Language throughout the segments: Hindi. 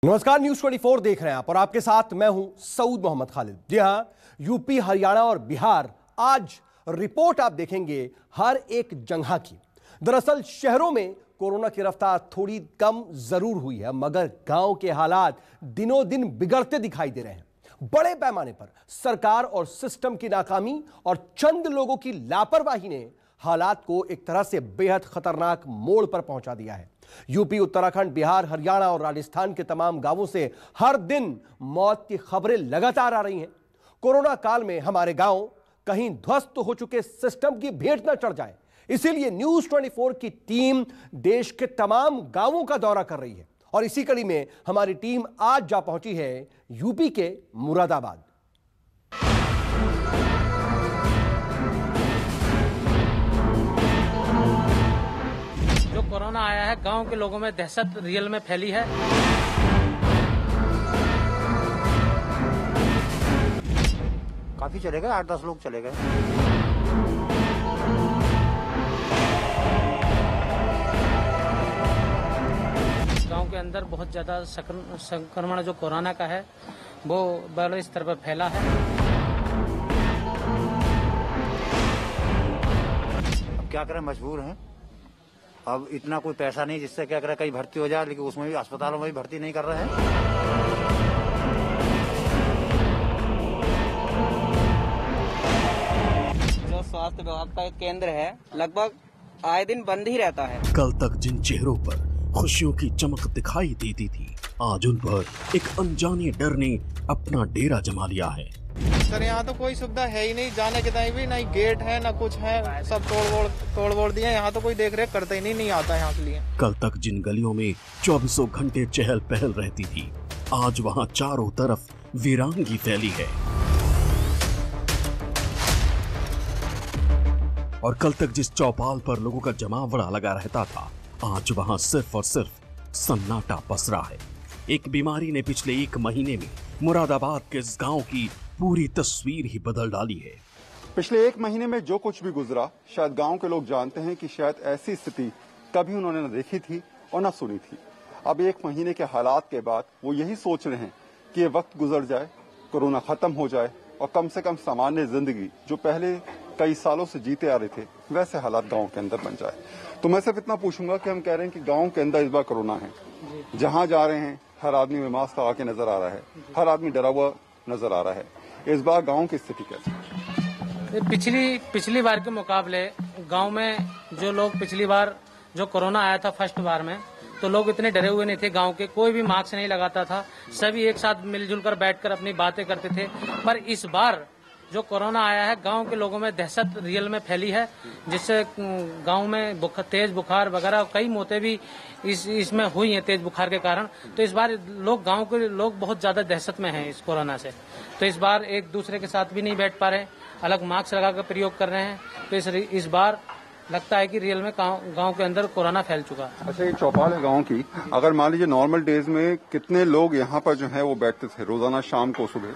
नमस्कार, न्यूज 24 देख रहे हैं आप और आपके साथ मैं हूं सऊद मोहम्मद खालिद। जी हां, यूपी, हरियाणा और बिहार, आज रिपोर्ट आप देखेंगे हर एक जगह की। दरअसल शहरों में कोरोना की रफ्तार थोड़ी कम जरूर हुई है, मगर गांव के हालात दिनों दिन बिगड़ते दिखाई दे रहे हैं। बड़े पैमाने पर सरकार और सिस्टम की नाकामी और चंद लोगों की लापरवाही ने हालात को एक तरह से बेहद खतरनाक मोड़ पर पहुंचा दिया है। यूपी, उत्तराखंड, बिहार, हरियाणा और राजस्थान के तमाम गांवों से हर दिन मौत की खबरें लगातार आ रही हैं। कोरोना काल में हमारे गांव कहीं ध्वस्त हो चुके सिस्टम की भेंट न चढ़ जाए, इसीलिए न्यूज 24 की टीम देश के तमाम गांवों का दौरा कर रही है और इसी कड़ी में हमारी टीम आज जा पहुंची है यूपी के मुरादाबाद। जो कोरोना आया है, गांव के लोगों में दहशत रियल में फैली है। काफी चले गए, 8-10 लोग चले गए। गांव के अंदर बहुत ज्यादा संक्रमण जो कोरोना का है वो बड़े स्तर पर फैला है। अब क्या करें, मजबूर हैं। अब इतना कोई पैसा नहीं जिससे क्या करें कहीं भर्ती हो जाए, लेकिन उसमें भी अस्पतालों में भी भर्ती नहीं कर रहे हैं। जो स्वास्थ्य विभाग का केंद्र है लगभग आए दिन बंद ही रहता है। कल तक जिन चेहरों पर खुशियों की चमक दिखाई देती थी, आज उन पर एक अनजाने डर ने अपना डेरा जमा लिया है। सर, यहाँ तो कोई सुविधा है ही नहीं, जाने के टाइम भी नहीं गेट है ना कुछ है, सब तोड़ दिए। यहाँ तो कोई देख रेख करते ही नहीं आता यहाँ के लिए। कल तक जिन गलियों में 24 घंटे चहल पहल रहती थी, आज वहाँ चारों तरफ वीरांगी फैली है। और कल तक जिस चौपाल पर लोगों का जमावड़ा लगा रहता था, आज वहाँ सिर्फ और सिर्फ सन्नाटा पसरा है। एक बीमारी ने पिछले 1 महीने में मुरादाबाद के इस गांव की पूरी तस्वीर ही बदल डाली है। पिछले 1 महीने में जो कुछ भी गुजरा, शायद गांव के लोग जानते हैं कि शायद ऐसी स्थिति कभी उन्होंने न देखी थी और न सुनी थी। अब 1 महीने के हालात के बाद वो यही सोच रहे हैं कि ये वक्त गुजर जाए, कोरोना खत्म हो जाए और कम से कम सामान्य जिंदगी जो पहले कई सालों से जीते आ रहे थे, वैसे हालात गाँव के अंदर बन जाए। तो मैं सिर्फ इतना पूछूंगा कि हम कह रहे हैं कि गाँव के अंदर इस बार कोरोना है, जहाँ जा रहे हैं हर आदमी में मास्क लगा के नजर आ रहा है, हर आदमी डरा हुआ नजर आ रहा है। इस बार गांव की स्थिति कैसी है? पिछली बार के मुकाबले गांव में जो लोग पिछली बार जो कोरोना आया था फर्स्ट बार में, तो लोग इतने डरे हुए नहीं थे। गांव के कोई भी मास्क नहीं लगाता था, सभी एक साथ मिलजुल कर बैठकर अपनी बातें करते थे। पर इस बार जो कोरोना आया है, गांव के लोगों में दहशत रियल में फैली है, जिससे गांव में तेज बुखार वगैरह कई मौतें भी इसमें हुई हैं तेज बुखार के कारण। तो इस बार गांव के लोग बहुत ज्यादा दहशत में हैं इस कोरोना से। तो इस बार एक दूसरे के साथ भी नहीं बैठ पा रहे, अलग मास्क लगाकर प्रयोग कर रहे हैं। तो इस बार लगता है कि रियल में गांव के अंदर कोरोना फैल चुका है। अच्छा, ये चौपाल है गांव की, अगर मान लीजिए नॉर्मल डेज में कितने लोग यहाँ पर जो है वो बैठते थे रोजाना शाम को सुबह?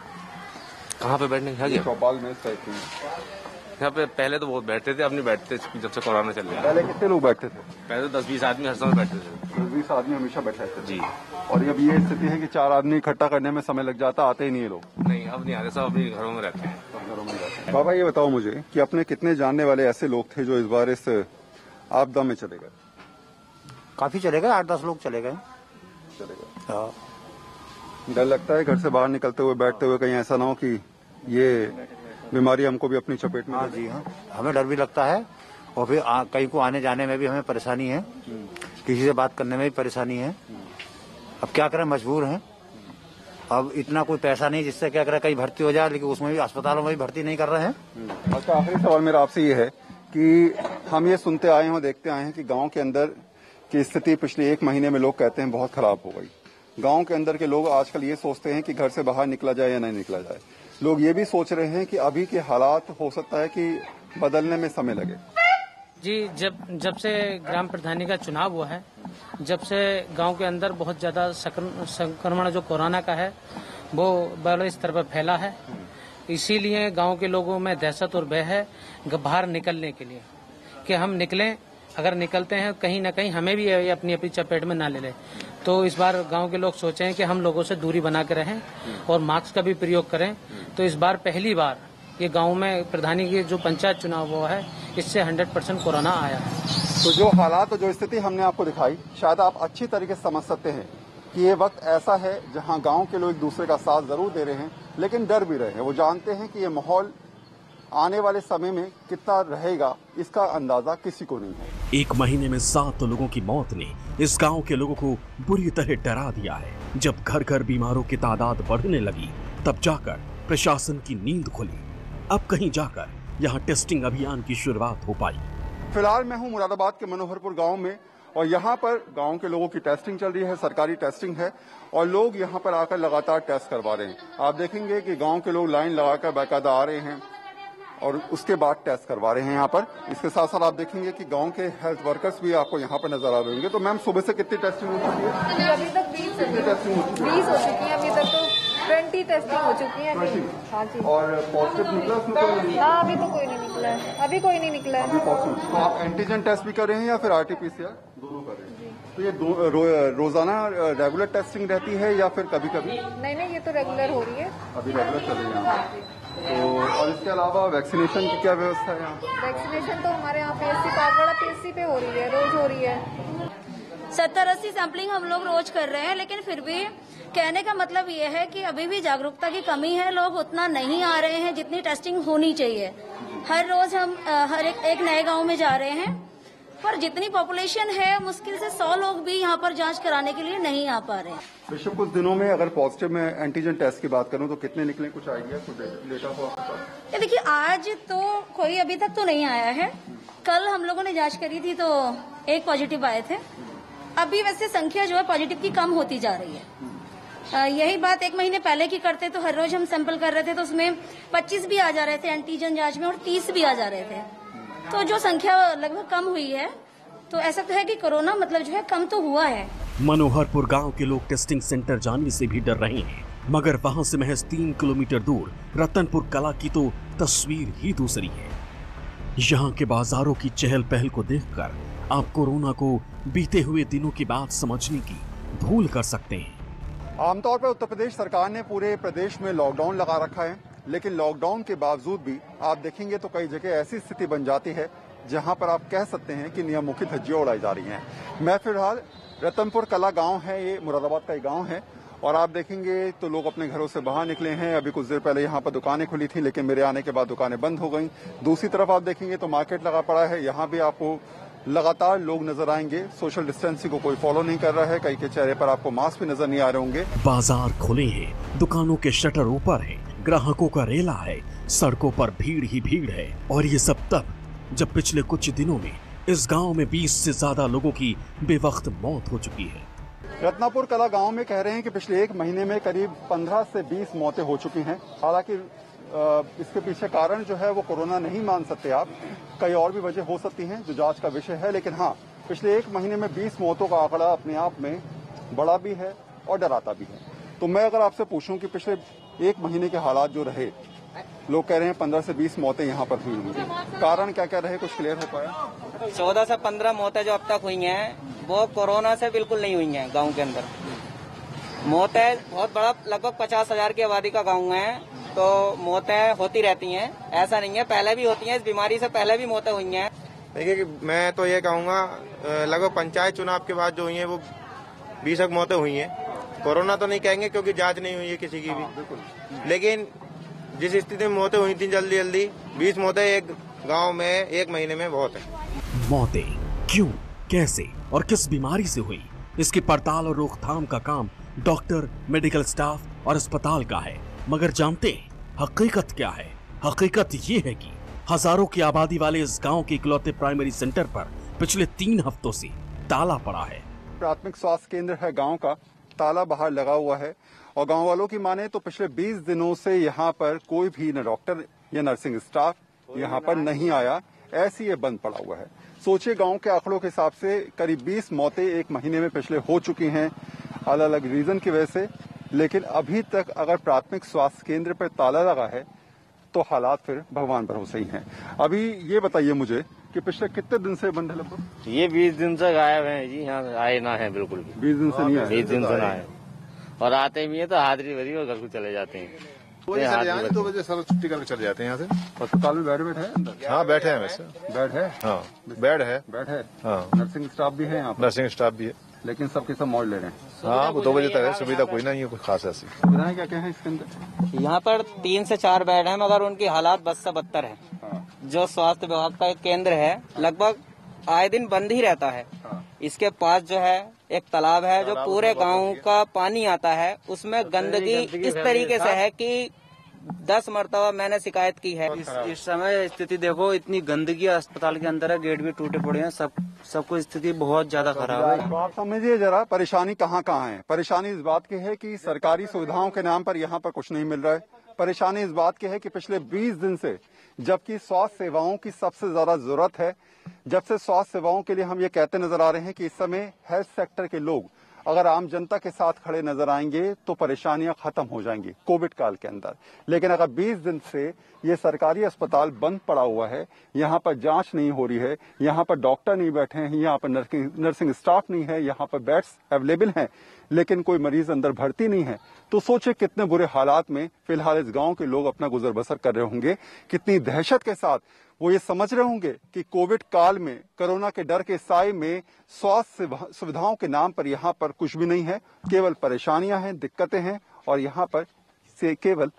कहाँ पे बैठने के चौपाल में इस टाइप में यहाँ पे पहले तो बहुत बैठते थे, अब नहीं बैठते जब से कोरोना चल रहा है। पहले कितने लोग बैठते थे? पहले तो 10-20 आदमी हर समय बैठते थे। 10-20 आदमी हमेशा बैठे थे जी। और अब ये स्थिति है कि 4 आदमी इकट्ठा करने में समय लग जाता, आते ही नहीं है लोग। नहीं, अब नहीं आते, सब अपने घरों में रहते हैं। घरों में रहते हैं। बाबा, ये बताओ मुझे कि अपने कितने जानने वाले ऐसे लोग थे जो इस बार इस आपदा में चले गए? काफी चले गए, 8-10 लोग चले गए। हाँ। डर लगता है घर से बाहर निकलते हुए, बैठते हुए, कहीं ऐसा ना हो कि ये बीमारी हमको भी अपनी चपेट में? हाँ जी, हाँ, हमें डर भी लगता है और फिर कहीं को आने जाने में भी हमें परेशानी है, किसी से बात करने में भी परेशानी है। अब क्या करें, मजबूर हैं। अब इतना कोई पैसा नहीं जिससे क्या करें कहीं भर्ती हो जाए, लेकिन उसमें भी अस्पतालों में भी भर्ती नहीं कर रहे हैं। अच्छा, आखिरी सवाल मेरा आपसे ये है कि हम ये सुनते आए हैं और देखते आए हैं कि गांव के अंदर की स्थिति पिछले 1 महीने में लोग कहते हैं बहुत खराब हो गई। गांव के अंदर के लोग आजकल ये सोचते हैं कि घर से बाहर निकला जाए या नहीं निकला जाए। लोग ये भी सोच रहे हैं कि अभी के हालात हो सकता है कि बदलने में समय लगे। जी, जब से ग्राम प्रधानी का चुनाव हुआ है, जब से गांव के अंदर बहुत ज्यादा संक्रमण जो कोरोना का है वो बड़े स्तर पर फैला है, इसीलिए गांव के लोगों में दहशत और भय है बाहर निकलने के लिए कि हम निकलें। अगर निकलते हैं कहीं ना कहीं हमें भी अपनी अपनी चपेट में ना ले ले। तो इस बार गांव के लोग सोचे हैं कि हम लोगों से दूरी बना के रहें और मास्क का भी प्रयोग करें। तो इस बार पहली बार ये गांव में प्रधानी की जो पंचायत चुनाव हुआ है, इससे 100% कोरोना आया है। तो जो हालात और जो स्थिति हमने आपको दिखाई, शायद आप अच्छी तरीके से समझ सकते हैं कि ये वक्त ऐसा है जहां गांव के लोग एक दूसरे का साथ जरूर दे रहे हैं, लेकिन डर भी रहे हैं। वो जानते हैं कि ये माहौल आने वाले समय में कितना रहेगा, इसका अंदाजा किसी को नहीं है। 1 महीने में 7 लोगों की मौत ने इस गांव के लोगों को बुरी तरह डरा दिया है। जब घर घर बीमारों की तादाद बढ़ने लगी, तब जाकर प्रशासन की नींद खुली। अब कहीं जाकर यहाँ टेस्टिंग अभियान की शुरुआत हो पाई। फिलहाल मैं हूँ मुरादाबाद के मनोहरपुर गांव में, और यहाँ पर गांव के लोगों की टेस्टिंग चल रही है, सरकारी टेस्टिंग है, और लोग यहाँ पर आकर लगातार टेस्ट करवा रहे हैं। आप देखेंगे कि गांव के लोग लाइन लगाकर बाकायदा आ रहे हैं और उसके बाद टेस्ट करवा रहे हैं यहाँ पर। इसके साथ साथ आप देखेंगे कि गांव के हेल्थ वर्कर्स भी आपको यहाँ पर नजर आ रहे होंगे। तो मैम, सुबह से कितनी टेस्टिंग हो चुकी है? अभी तक 20 हो चुकी है। अभी तक तो 20 टेस्टिंग हो चुकी है। हाँ जी। और पॉजिटिव निकला उसमें? हाँ, अभी तो कोई नहीं निकला है। अभी कोई नहीं निकला है। तो आप एंटीजन टेस्ट भी कर रहे हैं या फिर RT-PCR दोनों कर रहे हैं? तो ये रोजाना रेगुलर टेस्टिंग रहती है या फिर कभी कभी? नहीं, ये तो रेगुलर हो रही है। अभी रेगुलर चल रही है। तो और इसके अलावा वैक्सीनेशन की क्या व्यवस्था है यहाँ? वैक्सीनेशन तो हमारे यहाँ PSC पागवाड़ा PSC पे हो रही है, रोज हो रही है। 70-80 सैंपलिंग हम लोग रोज कर रहे हैं, लेकिन फिर भी कहने का मतलब ये है कि अभी भी जागरूकता की कमी है। लोग उतना नहीं आ रहे हैं जितनी टेस्टिंग होनी चाहिए। हर रोज हम हर एक नए गांव में जा रहे हैं, पर जितनी पॉपुलेशन है, मुश्किल से 100 लोग भी यहाँ पर जांच कराने के लिए नहीं आ पा रहे हैं। पिछले कुछ दिनों में अगर पॉजिटिव में एंटीजन टेस्ट की बात करूं तो कितने निकले, कुछ आइडिया, कुछ डेटा हो आपके पास? ये देखिए, आज तो कोई अभी तक तो नहीं आया है। कल हम लोगों ने जांच करी थी तो 1 पॉजिटिव आए थे। अभी वैसे संख्या जो है पॉजिटिव की कम होती जा रही है। यही बात 1 महीने पहले की करते तो हर रोज हम सैंपल कर रहे थे तो उसमें 25 भी आ जा रहे थे एंटीजन जांच में और 30 भी आ जा रहे थे। तो जो संख्या लगभग कम हुई है, तो ऐसा तो है कि कोरोना मतलब जो है कम तो हुआ है। मनोहरपुर गांव के लोग टेस्टिंग सेंटर जाने से भी डर रहे हैं, मगर वहां से महज 3 किलोमीटर दूर रतनपुर कला की तो तस्वीर ही दूसरी है। यहाँ के बाजारों की चहल पहल को देखकर आप कोरोना को बीते हुए दिनों की बात समझने की भूल कर सकते हैं। आमतौर पर उत्तर प्रदेश सरकार ने पूरे प्रदेश में लॉकडाउन लगा रखा है, लेकिन लॉकडाउन के बावजूद भी आप देखेंगे तो कई जगह ऐसी स्थिति बन जाती है जहां पर आप कह सकते हैं कि नियमों की धज्जियां उड़ाई जा रही हैं। मैं फिलहाल रतनपुर कला गांव है, ये मुरादाबाद का एक गांव है, और आप देखेंगे तो लोग अपने घरों से बाहर निकले हैं। अभी कुछ देर पहले यहाँ पर दुकानें खुली थी, लेकिन मेरे आने के बाद दुकानें बंद हो गई। दूसरी तरफ आप देखेंगे तो मार्केट लगा पड़ा है, यहाँ भी आपको लगातार लोग नजर आएंगे। सोशल डिस्टेंसिंग को कोई फॉलो नहीं कर रहा है, कई के चेहरे पर आपको मास्क भी नजर नहीं आ रहे होंगे। बाजार खुले हैं, दुकानों के शटर ऊपर है, ग्राहकों का रेला है, सड़कों पर भीड़ ही भीड़ है, और ये सब तब जब पिछले कुछ दिनों में इस गांव में 20 से ज्यादा लोगों की बेवक्त मौत हो चुकी है। रत्नापुर कला गांव में कह रहे हैं कि पिछले 1 महीने में करीब 15 से 20 मौतें हो चुकी हैं। हालांकि इसके पीछे कारण जो है वो कोरोना नहीं मान सकते आप, कई और भी वजह हो सकती हैं जो जांच का विषय है। लेकिन हाँ, पिछले 1 महीने में 20 मौतों का आंकड़ा अपने आप में बड़ा भी है और डराता भी है। तो मैं अगर आपसे पूछूं कि पिछले 1 महीने के हालात जो रहे, लोग कह रहे हैं 15 से 20 मौतें यहाँ पर हुई होंगी, कारण क्या क्या रहे, कुछ क्लियर हो पाया? 14 से 15 मौतें जो अब तक हुई हैं वो कोरोना से बिल्कुल नहीं हुई हैं। गांव के अंदर मौतें बहुत बड़ा, लगभग 50,000 की आबादी का गांव है, तो मौतें होती रहती हैं, ऐसा नहीं है, पहले भी होती हैं। इस बीमारी से पहले भी मौतें हुई हैं। देखिए, मैं तो ये कहूँगा लगभग पंचायत चुनाव के बाद जो हुई है वो 20 मौतें हुई हैं। कोरोना तो नहीं कहेंगे क्योंकि जांच नहीं हुई है किसी की भी, लेकिन जिस स्थिति में मौतें हुई थी जल्दी 20 मौतें एक गांव में 1 महीने में बहुत है। मौतें क्यों, कैसे और किस बीमारी से हुई, इसकी पड़ताल और रोकथाम का काम डॉक्टर, मेडिकल स्टाफ और अस्पताल का है। मगर जानते हैं हकीकत क्या है? हकीकत ये है कि हजारों की आबादी वाले इस गांव के इकलौते प्राइमरी सेंटर पर पिछले 3 हफ्तों से ताला पड़ा है। प्राथमिक स्वास्थ्य केंद्र है गांव का, ताला बाहर लगा हुआ है, और गांव वालों की माने तो पिछले 20 दिनों से यहाँ पर कोई भी न डॉक्टर या नर्सिंग स्टाफ यहाँ पर नहीं आया, ऐसी ये बंद पड़ा हुआ है। सोचिए, गांव के आंकड़ों के हिसाब से करीब 20 मौतें 1 महीने में पिछले हो चुकी हैं अलग अलग रीजन की वजह से, लेकिन अभी तक अगर प्राथमिक स्वास्थ्य केंद्र पर ताला लगा है तो हालात फिर भगवान भरोसे ही हैं। अभी ये बताइए मुझे कि पिछले कितने दिन से बंद है लगभग? ये 20 दिन से गायब है जी, यहाँ आए ना है बिल्कुल भी। 20 दिन से नहीं आए? 20 दिन से ना आए, और आते भी है तो हाजिरी भरी और घर को चले जाते हैं। 2 बजे सब छुट्टी करके चले जाते हैं यहाँ से। अस्पताल में बेड है अंदर? हाँ बैठे हैं वैसे। बेड है? हाँ बेड है। बेड है? हाँ। नर्सिंग स्टाफ भी है यहाँ पर? नर्सिंग स्टाफ भी है, लेकिन सबके सब मौज ले रहे हैं। हाँ 2 बजे तक है, सुविधा कोई नहीं है कोई खास ऐसी। सुविधाएं क्या क्या है इसके अंदर? यहाँ पर 3 से 4 बेड है, मगर उनकी हालात बद से बदतर है। जो स्वास्थ्य विभाग का एक केंद्र है लगभग आए दिन बंद ही रहता है। इसके पास जो है एक तालाब है जो पूरे गांव का पानी आता है, उसमें गंदगी इस तरीके से है कि 10 मरतबा मैंने शिकायत की है। इस समय स्थिति देखो, इतनी गंदगी अस्पताल के अंदर है, गेट भी टूटे पड़े हैं, सबको स्थिति बहुत ज्यादा खराब है। तो आप समझिए जरा परेशानी कहाँ कहाँ है। परेशानी इस बात की है कि सरकारी सुविधाओं के नाम पर यहाँ पर कुछ नहीं मिल रहा है। परेशानी इस बात की है कि पिछले 20 दिन से, जबकि स्वास्थ्य सेवाओं की सबसे ज्यादा जरूरत है, जब से स्वास्थ्य सेवाओं के लिए हम ये कहते नजर आ रहे हैं कि इस समय हेल्थ सेक्टर के लोग अगर आम जनता के साथ खड़े नजर आएंगे तो परेशानियां खत्म हो जाएंगी कोविड काल के अंदर। लेकिन अगर 20 दिन से ये सरकारी अस्पताल बंद पड़ा हुआ है, यहाँ पर जांच नहीं हो रही है, यहाँ पर डॉक्टर नहीं बैठे हैं, यहाँ पर नर्सिंग स्टाफ नहीं है, यहाँ पर बेड्स अवेलेबल हैं, लेकिन कोई मरीज अंदर भर्ती नहीं है, तो सोचे कितने बुरे हालात में फिलहाल इस गांव के लोग अपना गुजर बसर कर रहे होंगे। कितनी दहशत के साथ वो ये समझ रहे होंगे कि कोविड काल में, कोरोना के डर के साए में स्वास्थ्य सुविधाओं के नाम पर यहाँ पर कुछ भी नहीं है, केवल परेशानियां हैं, दिक्कतें हैं, और यहाँ पर से केवल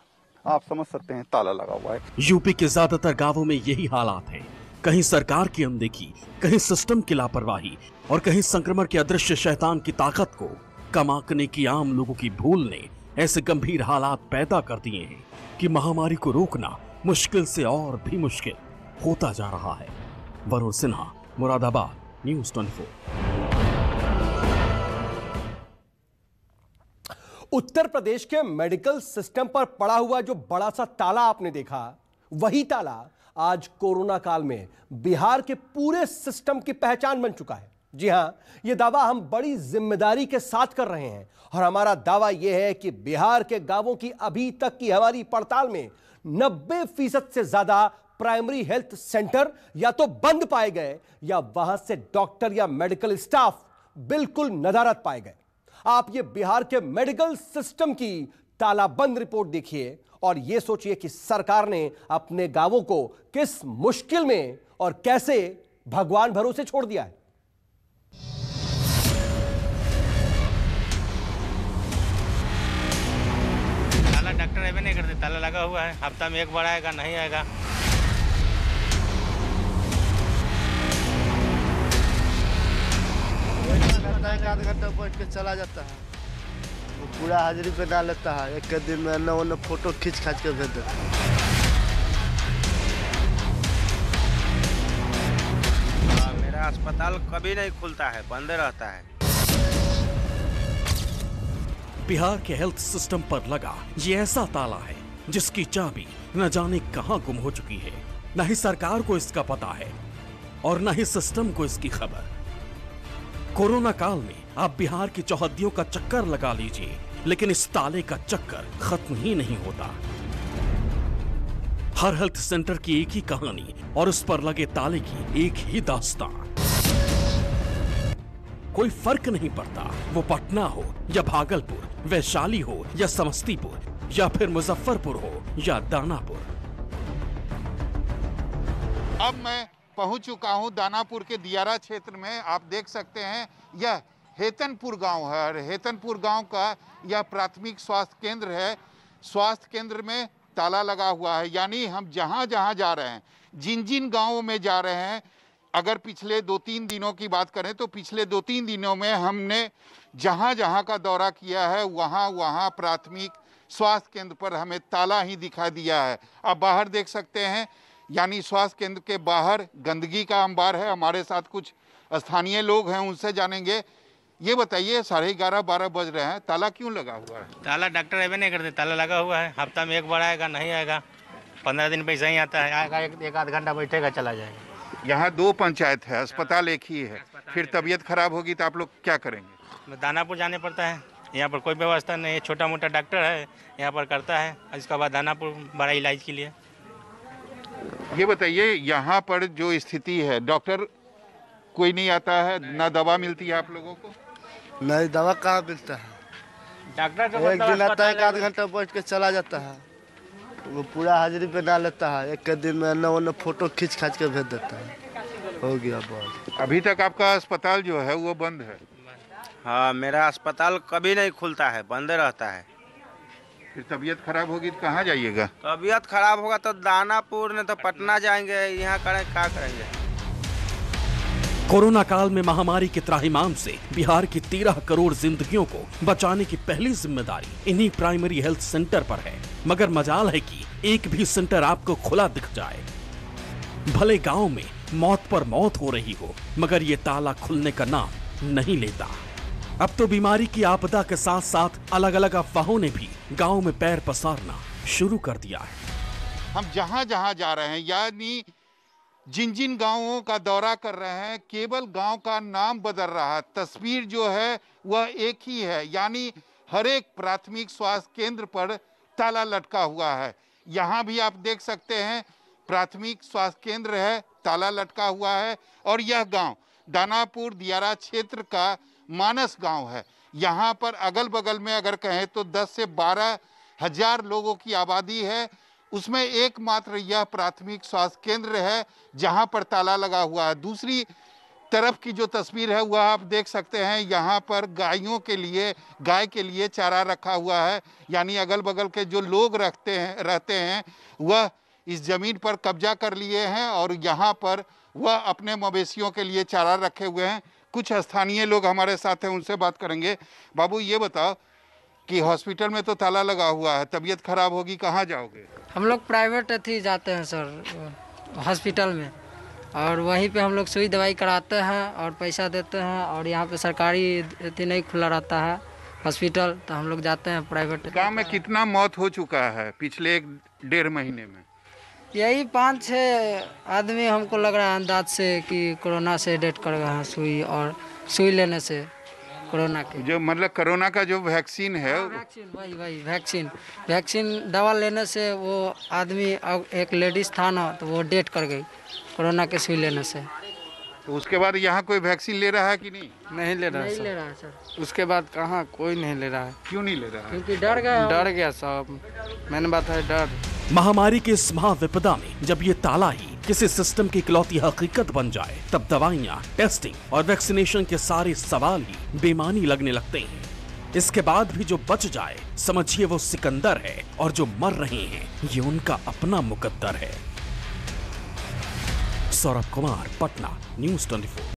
आप समझ सकते हैं ताला लगा हुआ है। यूपी के ज्यादातर गांवों में यही हालात हैं। कहीं सरकार की अनदेखी, कहीं सिस्टम की लापरवाही, और कहीं संक्रमण के अदृश्य शैतान की ताकत को कम आंकने की आम लोगों की भूल ने ऐसे गंभीर हालात पैदा कर दिए हैं कि महामारी को रोकना मुश्किल से और भी मुश्किल होता जा रहा है। वरुण सिन्हा, मुरादाबाद, न्यूज़ 24। उत्तर प्रदेश के मेडिकल सिस्टम पर पड़ा हुआ जो बड़ा सा ताला आपने देखा, वही ताला आज कोरोना काल में बिहार के पूरे सिस्टम की पहचान बन चुका है। जी हां, यह दावा हम बड़ी जिम्मेदारी के साथ कर रहे हैं, और हमारा दावा यह है कि बिहार के गांवों की अभी तक की हमारी पड़ताल में 90% से ज्यादा प्राइमरी हेल्थ सेंटर या तो बंद पाए गए या वहां से डॉक्टर या मेडिकल स्टाफ बिल्कुल नदारद पाए गए। आप ये बिहार के मेडिकल सिस्टम की तालाबंद रिपोर्ट देखिए और ये सोचिए कि सरकार ने अपने गांवों को किस मुश्किल में और कैसे भगवान भरोसे छोड़ दिया है। ताला डॉक्टर अभी नहीं करते, ताला लगा हुआ है, हफ्ता में एक बार आएगा, नहीं आएगा। एक आध घंटा बैठ के चला जाता है, वो पूरा हाजिरी पे डाल लेता है। एक दिन में न फोटो खींच के भेज देता है। मेरा अस्पताल कभी नहीं खुलता है, बंद रहता है। बिहार के हेल्थ सिस्टम पर लगा ये ऐसा ताला है जिसकी चाबी न जाने कहां गुम हो चुकी है। न ही सरकार को इसका पता है और न ही सिस्टम को इसकी खबर। कोरोना काल में आप बिहार की चौहद्दियों का चक्कर लगा लीजिए, लेकिन इस ताले का चक्कर खत्म ही नहीं होता। हर हेल्थ सेंटर की एक ही कहानी और उस पर लगे ताले की एक ही दास्तां। कोई फर्क नहीं पड़ता वो पटना हो या भागलपुर, वैशाली हो या समस्तीपुर, या फिर मुजफ्फरपुर हो या दानापुर। अब मैं पहुंच चुका हूं दानापुर के दियारा क्षेत्र में। आप देख सकते हैं यह हेतनपुर गांव है और हेतनपुर गांव का यह प्राथमिक स्वास्थ्य केंद्र है। स्वास्थ्य केंद्र में ताला लगा हुआ है, यानी हम जहां जहां जा रहे हैं, जिन जिन गांवों में जा रहे हैं, अगर पिछले 2-3 दिनों की बात करें तो पिछले 2-3 दिनों में हमने जहां जहां का दौरा किया है वहां वहां प्राथमिक स्वास्थ्य केंद्र पर हमें ताला ही दिखाई दिया है। अब बाहर देख सकते हैं, यानी स्वास्थ्य केंद्र के बाहर गंदगी का अंबार है। हमारे साथ कुछ स्थानीय लोग हैं, उनसे जानेंगे। ये बताइए, 11:30-12 बज रहे हैं, ताला क्यों लगा हुआ है? ताला डॉक्टर अभी नहीं करते, ताला लगा हुआ है, हफ्ता में एक बार आएगा, नहीं आएगा। 15 दिन पैसा ही आता है, आएगा एक आध घंटा बैठेगा, चला जाएगा। यहाँ 2 पंचायत है, अस्पताल एक ही है। फिर तबीयत खराब होगी तो आप लोग क्या करेंगे? दानापुर जाने पड़ता है, यहाँ पर कोई व्यवस्था नहीं है। छोटा मोटा डॉक्टर है यहाँ पर करता है, इसके बाद दानापुर बड़ा इलाज के लिए। ये बताइए, यहाँ पर जो स्थिति है, डॉक्टर कोई नहीं आता है, ना दवा मिलती है आप लोगों को? नहीं, दवा कहाँ मिलता है? डॉक्टर एक दिन आता है, 1 आध घंटा बैठ के चला जाता है, वो पूरा हाजिरी पे ना लेता है। एक दिन में न फोटो खींच के भेज देता है। हो गया बहुत। अभी तक आपका अस्पताल जो है वो बंद है? हाँ, मेरा अस्पताल कभी नहीं खुलता है, बंद रहता है। फिर तबीयत खराब होगी तो कहाँ जाइएगा? तबीयत खराब होगा तो दानापुर नहीं तो पटना जाएंगे, यहाँ करें क्या करेंगे। कोरोना काल में महामारी के त्राहिमाम से बिहार की 13 करोड़ जिंदगियों को बचाने की पहली जिम्मेदारी इन्हीं प्राइमरी हेल्थ सेंटर पर है। मगर मजाल है कि एक भी सेंटर आपको खुला दिख जाए। भले गांव में मौत पर मौत हो रही हो, मगर ये ताला खुलने का नाम नहीं लेता। अब तो बीमारी की आपदा के साथ साथ अलग अलग अफवाहों ने भी गांव में पैर पसारना शुरू कर दिया है। हम जहां जहां जा रहे हैं, यानी जिन जिन गांवों का दौरा कर रहे हैं, केवल गांव का नाम बदल रहा है, तस्वीर जो है वह एक ही है। यानी हर एक प्राथमिक स्वास्थ्य केंद्र पर ताला लटका हुआ है। यहाँ भी आप देख सकते हैं, प्राथमिक स्वास्थ्य केंद्र है, ताला लटका हुआ है। और यह गांव दानापुर दियारा क्षेत्र का मानस गांव है। यहाँ पर अगल बगल में अगर कहें तो 10 से 12 हजार लोगों की आबादी है। उसमें एकमात्र यह प्राथमिक स्वास्थ्य केंद्र है जहां पर ताला लगा हुआ है। दूसरी तरफ की जो तस्वीर है वह आप देख सकते हैं, यहाँ पर गाय के लिए चारा रखा हुआ है। यानी अगल बगल के जो लोग रहते हैं वह इस जमीन पर कब्जा कर लिए हैं और यहाँ पर वह अपने मवेशियों के लिए चारा रखे हुए हैं। कुछ स्थानीय लोग हमारे साथ हैं, उनसे बात करेंगे। बाबू, ये बताओ कि हॉस्पिटल में तो ताला लगा हुआ है, तबीयत खराब होगी, कहाँ जाओगे? हम लोग प्राइवेट अथी जाते हैं सर, हॉस्पिटल में, और वहीं पे हम लोग सुई दवाई कराते हैं और पैसा देते हैं। और यहाँ पे सरकारी अथी नहीं खुला रहता है हॉस्पिटल, तो हम लोग जाते हैं प्राइवेट। गाँव में कितना मौत हो चुका है पिछले 1-1.5 महीने में? यही 5-6 आदमी हमको लग रहा है अंदाज से कि कोरोना से डेथ कर गए हैं, सुई लेने से कोरोना के। जो मतलब कोरोना का जो वैक्सीन है, वही वैक्सीन दवा लेने से वो आदमी, एक लेडीज था ना, तो वो डेथ कर गई कोरोना के सुई लेने से। तो उसके बाद यहाँ कोई वैक्सीन ले रहा है कि नहीं? नहीं ले रहा है सर। उसके बाद कहाँ कोई नहीं ले रहा है। क्यों नहीं ले रहा है? क्योंकि डर गया सब, मैंने बात है डर। महामारी के इस महाविपदा में जब ये ताला ही किसी सिस्टम की इकलौती हकीकत बन जाए, तब दवाइयाँ, टेस्टिंग और वैक्सीनेशन के सारे सवाल ही बेमानी लगने लगते हैं। इसके बाद भी जो बच जाए, समझिए वो सिकंदर है, और जो मर रहे हैं ये उनका अपना मुकद्दर है। सौरभ कुमार, पटना, न्यूज़ 24।